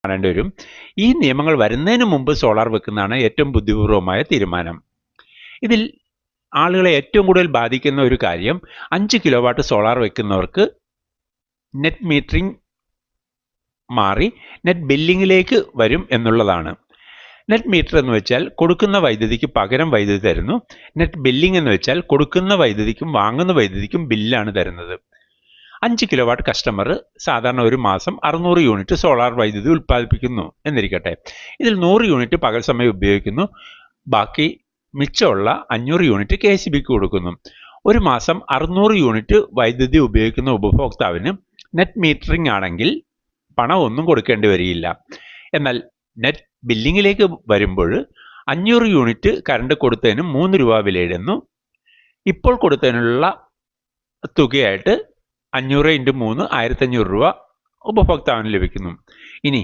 കാണേണ്ടി വരും. ഈ നിയമങ്ങൾ വരുന്നതിന് മുമ്പ് സോളാർ വെക്കുന്നതാണ് ഏറ്റവും ബുദ്ധിപൂർവമായ തീരുമാനം. ഇതിൽ ആളുകളെ ഏറ്റവും കൂടുതൽ ബാധിക്കുന്ന ഒരു കാര്യം 5 കിലോ വാട്ട് സോളാർ വെക്കുന്നവർക്ക് നെറ്റ് മീറ്ററിംഗ് മാറി നെറ്റ് ബില്ലിങ്ങിലേക്ക് വരും എന്നുള്ളതാണ്. നെറ്റ് മീറ്റർ എന്ന് വെച്ചാൽ കൊടുക്കുന്ന വൈദ്യുതിക്ക് പകരം വൈദ്യുതി തരുന്നു. നെറ്റ് ബില്ലിംഗ് എന്ന് വെച്ചാൽ കൊടുക്കുന്ന വൈദ്യുതിക്കും വാങ്ങുന്ന വൈദ്യുതിക്കും ബില്ലാണ് തരുന്നത്. 5 കിലോ വാട്ട് കസ്റ്റമർ സാധാരണ ഒരു മാസം 600 യൂണിറ്റ് സോളാർ വൈദ്യുതി ഉൽപ്പാദിപ്പിക്കുന്നു എന്നിരിക്കട്ടെ. ഇതിൽ 100 യൂണിറ്റ് പകൽ സമയം ഉപയോഗിക്കുന്നു. ബാക്കി മിച്ചമുള്ള 500 യൂണിറ്റ് KSBക്ക് കൊടുക്കുന്നു. ഒരു മാസം 600 യൂണിറ്റ് വൈദ്യുതി ഉപയോഗിക്കുന്ന ഉപഭോക്താവിന് നെറ്റ് മീറ്ററിംഗ് ആണെങ്കിൽ പണമൊന്നും കൊടുക്കേണ്ടി വരികയില്ല. എന്നാൽ നെറ്റ് ബില്ലിങ്ങിലേക്ക് വരുമ്പോൾ 500 യൂണിറ്റ് കറണ്ട് കൊടുത്തതിന് 3 രൂപ വിലയിടുന്നു. ഇപ്പോൾ കൊടുത്തതിനുള്ള തുകയായിട്ട് 500 × 3 1500 രൂപ ഉപഭോക്താവിന് ലഭിക്കുന്നു. ഇനി